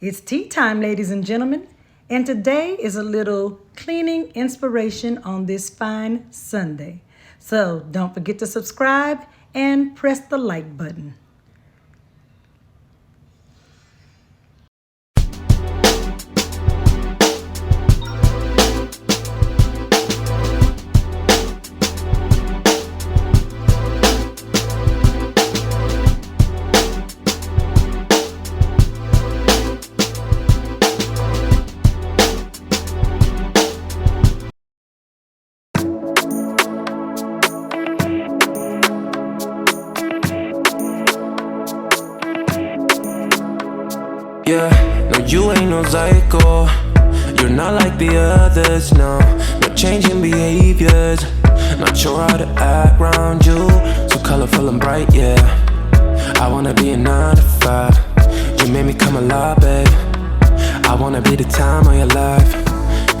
It's tea time, ladies and gentlemen, and today is a little cleaning inspiration on this fine Sunday. So don't forget to subscribe and press the like button. Yeah, no, you ain't no psycho. You're not like the others, no. No changing behaviors. Not sure how to act around you. So colorful and bright, yeah. I wanna be a 9 to 5. You made me come alive, babe. I wanna be the time of your life.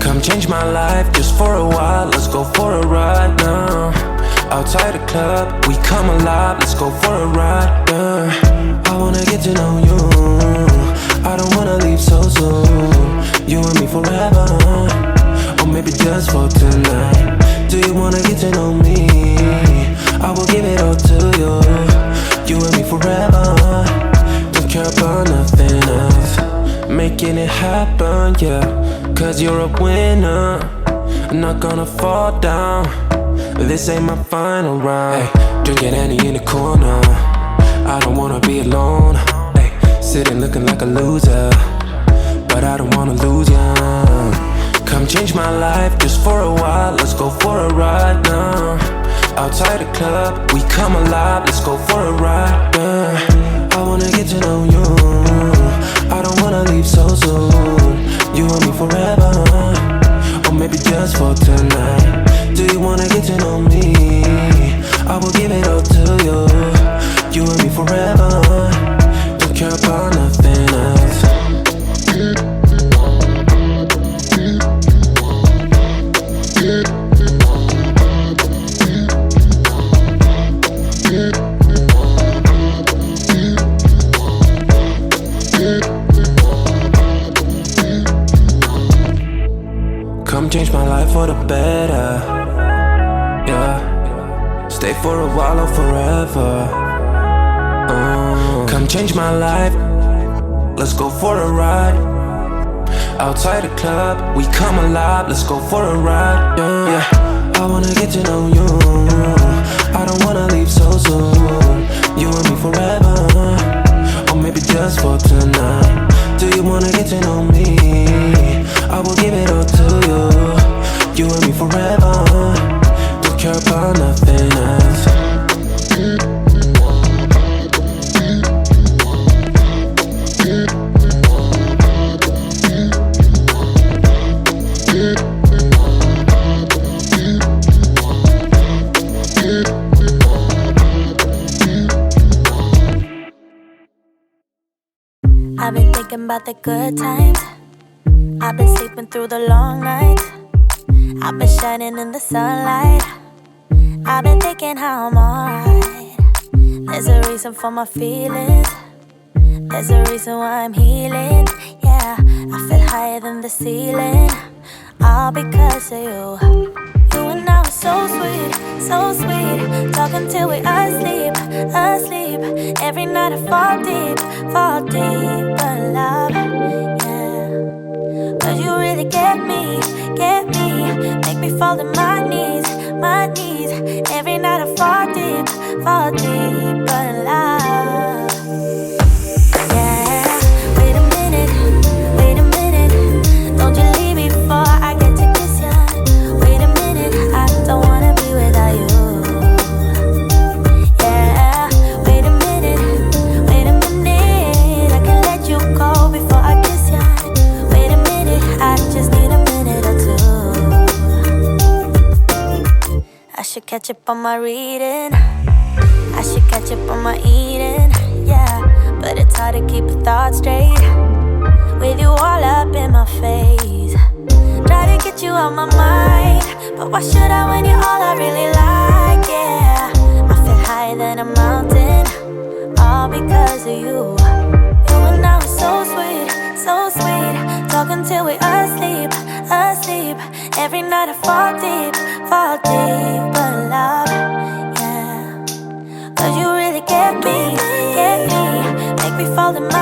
Come change my life just for a while. Let's go for a ride now. Outside the club, we come alive. Let's go for a ride, yeah. I wanna get to know you. I don't wanna leave so soon. You and me forever, or maybe just for tonight. Do you wanna get to know me? I will give it all to you. You and me forever. Don't care about nothing else. Making it happen, yeah. Cause you're a winner. I'm not gonna fall down. This ain't my final round. Hey, drinking Annie in the corner. I don't wanna be alone. Hey, sitting looking like a loser, but I don't wanna lose ya. Come change my life just for a while. Let's go for a ride now. Outside the club, we come alive. Let's go for a ride, yeah. I wanna get to know you. I don't wanna leave so soon. You and me forever, or maybe just for tonight. Do you wanna get to know me? I will give it all to you. You and me forever. Don't care about nothing else. Come change my life for the better, yeah. Stay for a while or forever. Come change my life. Let's go for a ride. Outside the club, we come alive. Let's go for a ride, yeah. I wanna get to know you. I don't wanna leave so soon. You and me forever, or maybe just for tonight. Do you wanna get to know me? I will give it all to you. You and me forever. Don't care about nothing else. I've been thinking about the good times. I've been sleeping through the long nights. I've been shining in the sunlight. I've been thinking how I'm alright. There's a reason for my feelings. There's a reason why I'm healing. Yeah, I feel higher than the ceiling. All because of you. You and I were so sweet, so sweet. Talking till we asleep, asleep. Every night I fall deep in love. Yeah, cause you really get me. Make me fall to my knees. Every night I fall deep in love. Yeah, wait a minute. Don't you leave me before I get to kiss ya. Wait a minute, I don't wanna be without you. Yeah, wait a minute. I can let you go before I kiss ya. Wait a minute, I just need a minute or two. I should catch up on my reading. I should catch up on my eating. Yeah, but it's hard to keep a thought straight with you all up in my face. Try to get you out my mind, but why should I when you're all I really like? Yeah, I feel higher than a mountain, all because of you. You and I were so sweet, so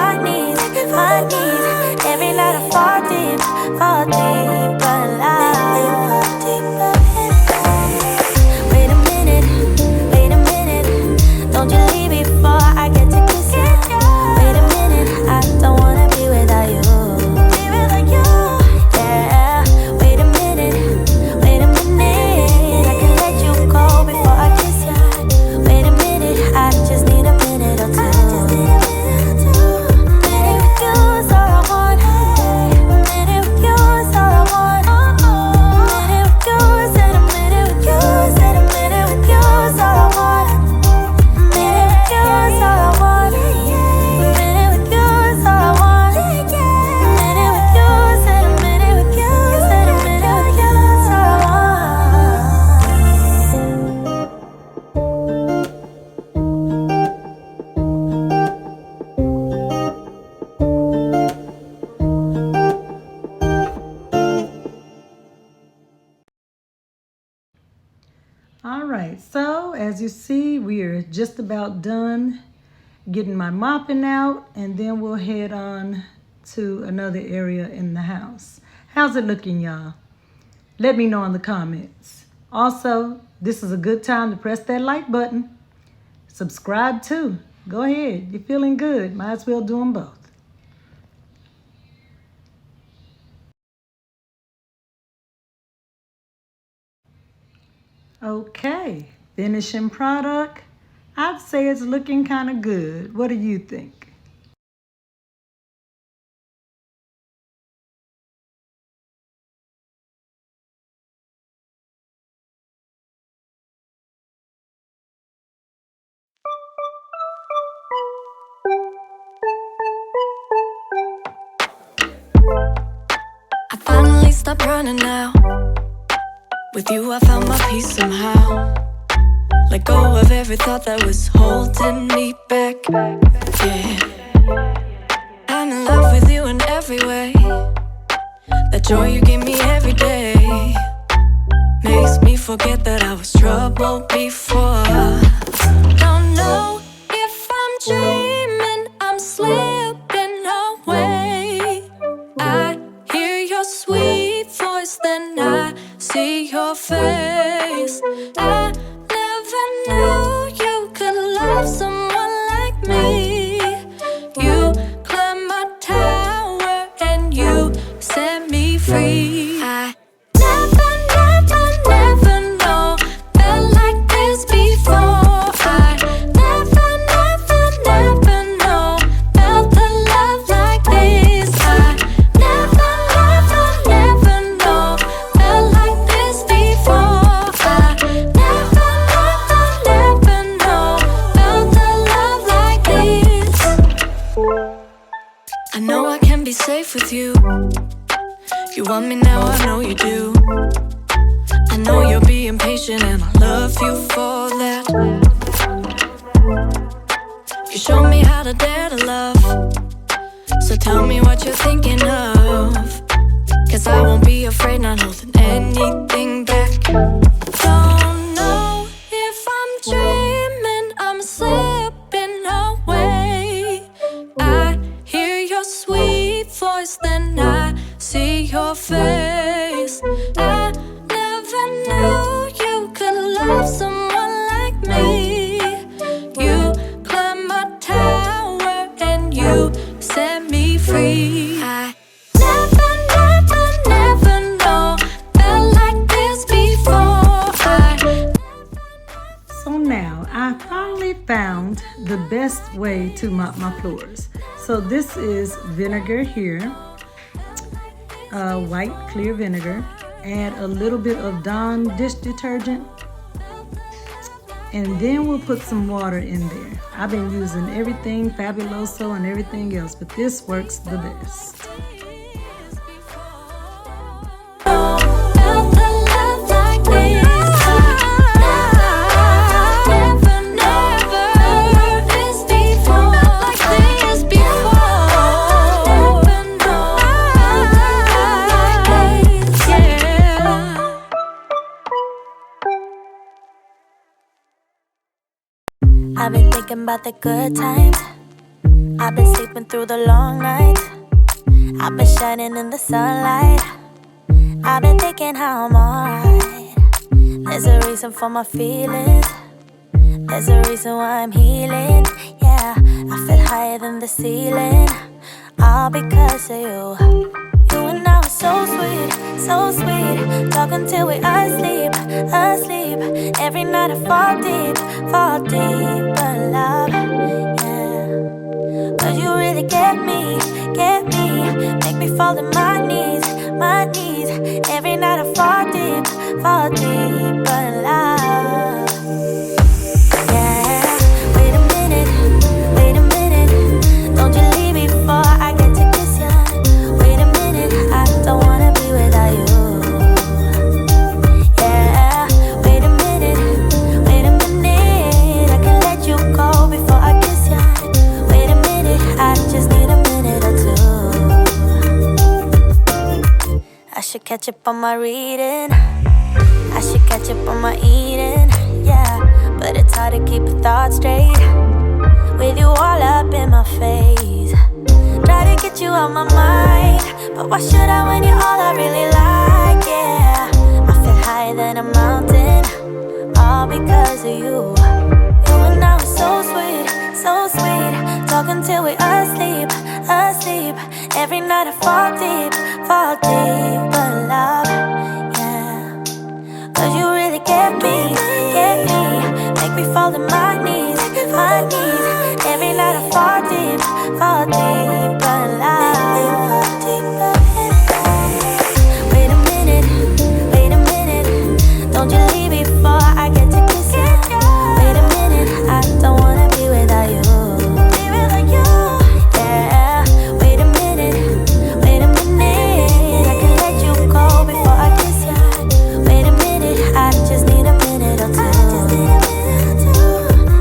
my knees, my knees. Every night I fall deeper alive. Wait a minute, don't you leave before I get to kiss you. Wait a minute, I don't wanna be without you. Yeah, wait a minute, I can let you go before I kiss you. Wait a minute, I just need a minute or two. Minute with you is all I want. Minute with you is all I want. Minute with you is and a minute with you is and a minute with you is all I want. Minute with you is all I want. Minute with you is all I want. Minute with you is and a minute with you is and a minute with you is all I want. All right, so as you see, we are just about done getting my mopping out, and then we'll head on to another area in the house. How's it looking, y'all? Let me know in the comments. Also, this is a good time to press that like button. Subscribe too. Go ahead. You're feeling good. Might as well do them both. Okay, finishing product. I'd say it's looking kind of good. What do you think? I finally stopped running now. With you I found my peace somehow. Let go of every thought that was holding me back. Yeah, I'm in love with you in every way. That joy you give me every day makes me forget that I was troubled before. Don't know if I'm dreaming, I'm slipping away. I hear your sweet voice, then I see your face. I never knew you could love someone like me. You climbed my tower and you set me free. I never know felt like this before. I never know felt the love like this. I never know felt like this before. I never know felt the love like this. I know I can be safe with you. You want me now, I know you do. I know you're being patient and I love you for that. You show me how to dare to love. So tell me what you're thinking of. Cause I won't be afraid, not holding anything back. Don't know if I'm dreaming, I'm slipping away. I hear your sweet voice, then I see your face. I never knew you could love someone like me. You climbed my tower and you set me free. I never know felt like this before. So now I finally found the best way to mop my floors. So this is vinegar here, white clear vinegar. Add a little bit of Dawn dish detergent, and then we'll put some water in there. I've been using everything Fabuloso and everything else, but this works the best. Felt the love like this. Never this before. Like this before. Yeah. I've been thinking about the good times. I've been sleeping through the long nights. I've been shining in the sunlight. I've been thinking how I'm alright. There's a reason for my feelings. There's a reason why I'm healing. Yeah, I feel higher than the ceiling. All because of you. You and I were so sweet, so sweet. Talking till we asleep, asleep. Every night I fall deep in love. Yeah, 'cause you really get me. Make me fall to my knees. Every night I fall deep in love. Yeah, wait a minute. Don't you leave before I get to kiss ya. Wait a minute, I don't wanna be without you. Yeah, wait a minute. I can let you go before I kiss ya. Wait a minute, I just need a minute or two. I should catch up on my reading. I should catch up on my eating. Yeah, but it's hard to keep a thought straight with you all up in my face. Try to get you out my mind, but why should I when you're all I really like? Yeah, I feel higher than a mountain, all because of you. You and I were so sweet, so sweet. Talking till we asleep. Every night I fall deep in love. Yeah, 'cause you really get me. Make me fall to my knees. Every night I fall deep in love. Wait a minute. Don't you leave before I get to kiss you. Wait a minute, I don't wanna be without you. Yeah, wait a minute. I can let you go before I kiss you. Wait a minute, I just need a minute or two.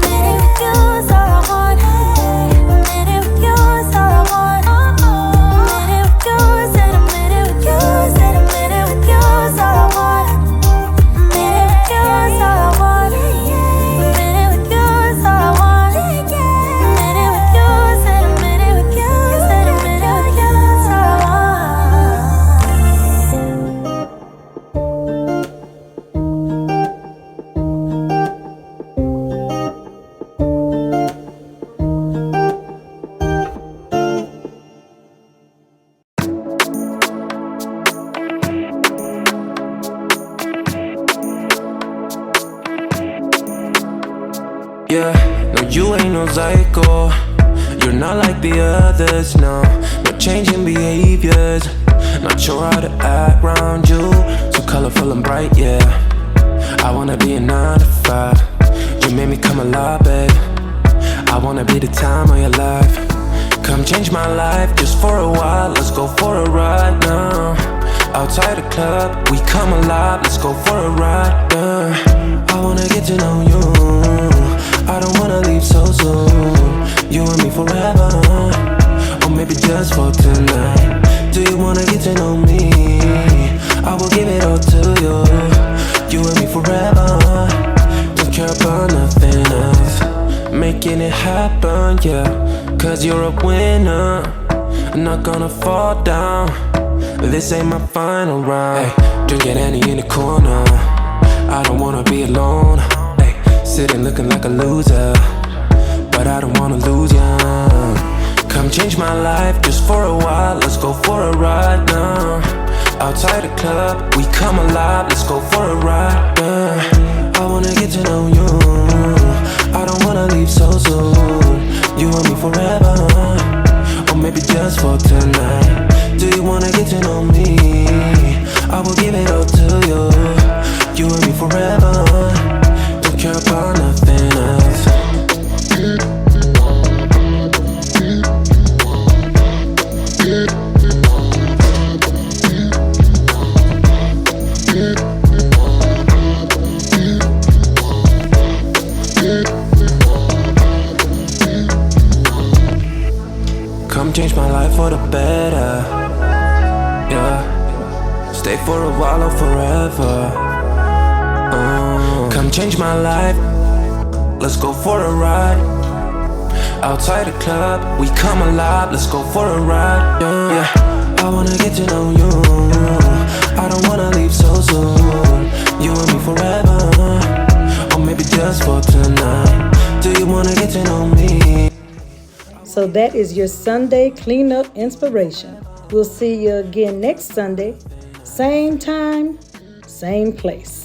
Minute with you is all I want. Minute with you is all I want. Minute with you, said a minute with you, said a minute with you is all I want. Minute with you is all I want. Minute with you is all I want. Minute with you, said a minute with you, said a minute with you is all I want. Yeah, no, you ain't no psycho. You're not like the others, no. No changing behaviors. Not sure how to act around you. So colorful and bright, yeah. I wanna be a 9 to 5. You made me come alive, babe. I wanna be the time of your life. Come change my life just for a while. Let's go for a ride now. Outside the club, we come alive. Let's go for a ride, yeah. I wanna get to know you. I don't wanna leave so soon. You and me forever, or maybe just for tonight. Do you wanna get to know me? I will give it all to you. You and me forever. Don't care about nothing else. Making it happen, yeah. 'Cause you're a winner. I'm not gonna fall down. This ain't my final round. Hey, drinking Annie in the corner. I don't wanna be alone. Hey, sitting looking like a loser, but I don't wanna lose ya. Come change my life just for a while. Let's go for a ride now. Outside the club, we come alive. Let's go for a ride, yeah. I wanna get to know you. I don't wanna leave so soon. You and me forever, or maybe just for tonight. Do you wanna get to know me? I will give it all to you. You and me forever. Don't care about nothing else. Come change my life for the better, yeah. Stay for a while or forever. Come change my life. Let's go for a ride. Outside the club, we come alive, let's go for a ride. Yeah, I wanna get to know you. I don't wanna leave so soon. You and me forever, or maybe just for tonight. Do you wanna get to know me? So that is your Sunday cleanup inspiration. We'll see you again next Sunday, same time, same place.